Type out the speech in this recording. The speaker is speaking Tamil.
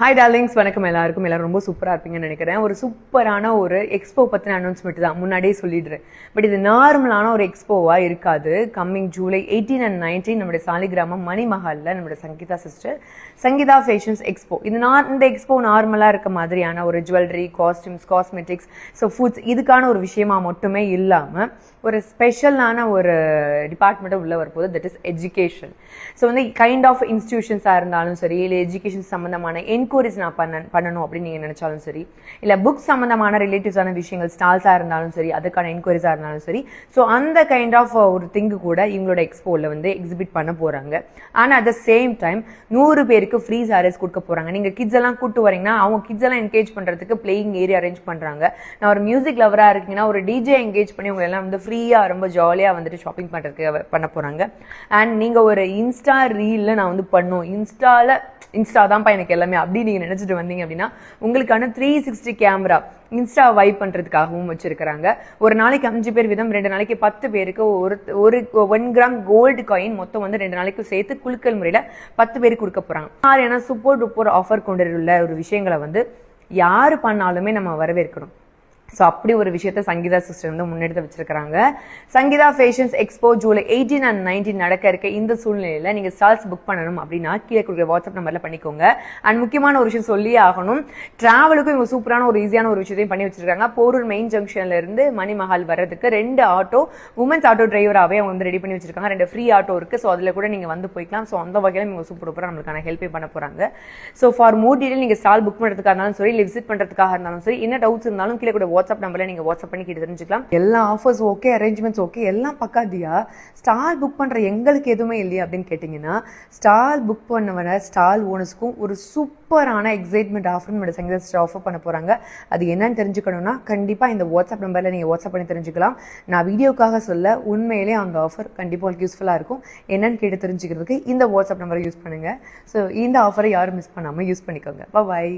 ஹாய் டார்லிங்ஸ், வணக்கம் எல்லாருக்கும். எல்லாரும் ரொம்ப சூப்பராக இருப்பீங்கன்னு நினைக்கிறேன். ஒரு சூப்பரான ஒரு எக்ஸ்போ பற்றின அனௌன்ஸ்மெண்ட் தான் முன்னாடியே சொல்லிடுறேன். பட் இது நார்மலான ஒரு எக்ஸ்போவாக இருக்காது. கம்மிங் ஜூலை 18 and 19 நம்முடைய சாலிகிராமம் மணிமஹாலில் நம்முடைய Sangeetha sister Sangeetha fashions expo. இந்த எக்ஸ்போ நார்மலாக இருக்க மாதிரியான ஒரு jewellery, costumes, cosmetics, so foods இதுக்கான ஒரு விஷயமா மட்டுமே இல்லாமல் ஒரு ஸ்பெஷலான ஒரு டிபார்ட்மெண்ட்டை உள்ள வரப்போகுது. That is education. ஸோ வந்து கைண்ட் ஆஃப் இன்ஸ்டிடியூஷன்ஸாக இருந்தாலும் சரி, இல்லை எஜுகேஷன் சம்மந்தமான என்கொயரிஸ் நான் பண்ணணும் அப்படின்னு நீங்கள் நினைச்சாலும் சரி, இல்லை புக் சம்மந்தமான ரிலேட்டிவ்ஸான விஷயங்கள் ஸ்டால்ஸாக இருந்தாலும் சரி, அதுக்கான என்கொயரிஸாக இருந்தாலும் சரி, ஸோ அந்த கைண்ட் ஆஃப் ஒரு திங்கு கூட இவங்களோட எக்ஸ்போவில் வந்து எக்ஸிபிட் பண்ண போகிறாங்க. ஆனால் அட் த சேம் டைம் 100 பேருக்கு ஃப்ரீ சாரீஸ் கொடுக்க போகிறாங்க. நீங்கள் கிட்ஸ் எல்லாம் கூட்டு வரீங்கன்னா அவங்க கிட்ஸ் எல்லாம் என்கேஜ் பண்ணுறதுக்கு பிளேயிங் ஏரியா அரேஞ்ச் பண்ணுறாங்க. நான் ஒரு மியூசிக் லவராக இருக்கீங்கன்னா ஒரு டிஜே என்கேஜ் பண்ணி உங்களை எல்லாம் வந்து ஃப்ரீயாக ரொம்ப ஜாலியாக வந்துட்டு ஷாப்பிங் பண்ணுறதுக்கு பண்ண போகிறாங்க. அண்ட் நீங்கள் ஒரு இன்ஸ்டா ரீலில் நான் வந்து பண்ணும் இன்ஸ்டா தான்ப்பா எனக்கு எல்லாமே அப்படி நீங்கள் நினச்சிட்டு வந்தீங்க அப்படின்னா உங்களுக்கான 360 கேமரா இன்ஸ்டா வைப் பண்ணுறதுக்காகவும் வச்சிருக்கிறாங்க. ஒரு நாளைக்கு 5 பேர் வீதம் 2 நாளைக்கு 10 பேருக்கு ஒரு 1 கிராம் கோல்டு காயின் மொத்தம் வந்து 2 நாளைக்கு சேர்த்து குலுக்கல் முறையில் 10 பேருக்கு கொடுக்க போகிறாங்க. ஏன்னா சூப்பர் ஆஃபர் கொண்டுள்ள ஒரு விஷயங்களை வந்து யார் பண்ணாலுமே நம்ம வரவேற்கணும். ஸோ அப்படி ஒரு விஷயத்த சங்கீதா சிஸ்டர் வந்து முன்னெடுத்து வச்சிருக்காங்க. Sangeetha fashions expo July 18 and 19 நடக்க இருக்க இந்த சூழ்நிலையில் நீங்கள் ஸ்டால்ஸ் புக் பண்ணணும் அப்படின்னா கீழே கொடுக்குற வாட்ஸ்அப் நம்பரில் பண்ணிக்கோங்க. அண்ட் முக்கியமான ஒரு விஷயம் சொல்லியே ஆகணும், டிராவலுக்கும் இவங்க சூப்பரான ஒரு ஈஸியான ஒரு விஷயத்தையும் பண்ணி வச்சிருக்காங்க. போரூர் மெயின் ஜங்ஷன்ல இருந்து மணிமஹால் வர்றதுக்கு 2 ஆட்டோ உமன்ஸ் ஆட்டோ டிரைவராகவே அவங்க வந்து ரெடி பண்ணி வச்சிருக்காங்க. 2 ஃப்ரீ ஆட்டோ இருக்கு. ஸோ அதில் கூட நீங்கள் வந்து போய்க்கலாம். ஸோ அந்த வகையில் இவங்க சூப்பராக நம்மளுக்கான ஹெல்ப்பே பண்ண போறாங்க. ஸோ ஃபார் மோர் டீடைல் நீங்கள் ஸ்டால் புக் பண்ணுறதுக்காக இருந்தாலும் சரி, இல்லை விசிட் பண்ணுறதுக்காக இருந்தாலும் சரி, என்ன டவுட்ஸ் இருந்தாலும் கீழே கூட வாட்ஸ்அப் நம்பர்ல நீங்க வாட்ஸ்அப் பண்ணி கேட்டு தெரிஞ்சுக்கலாம். எல்லா ஆஃபர்ஸ் ஓகே, அரேஞ்ச்மெண்ட்ஸ் ஓகே, எல்லாம் பக்காதியா. ஸ்டால் புக் பண்ற எங்களுக்கு எதுவுமே இல்லையா அப்படின்னு கேட்டீங்கன்னா, ஸ்டால் புக் பண்ணவன ஸ்டால் ஓனர்ஸ்க்கும் ஒரு சூப்பரான எக்ஸைட்மெண்ட் ஆஃபர் நம்ம சங்கீதா ஆஃபர் பண்ண போறாங்க. அது என்னன்னு தெரிஞ்சுக்கணும்னா கண்டிப்பா இந்த வாட்ஸ்அப் நம்பர்ல நீங்க வாட்ஸ்அப் பண்ணி தெரிஞ்சுக்கலாம். நான் வீடியோக்காக சொல்ல, உண்மையிலேயே அந்த ஆஃபர் கண்டிப்பா உங்களுக்கு யூஸ்ஃபுல்லா இருக்கும். என்னன்னு கேட்டு தெரிஞ்சுக்கிறதுக்கு இந்த வாட்ஸ்அப் நம்பரை யூஸ் பண்ணுங்க. ஸோ இந்த ஆஃபரை யாரும் மிஸ் பண்ணாம யூஸ் பண்ணிக்கோங்க. பாய்.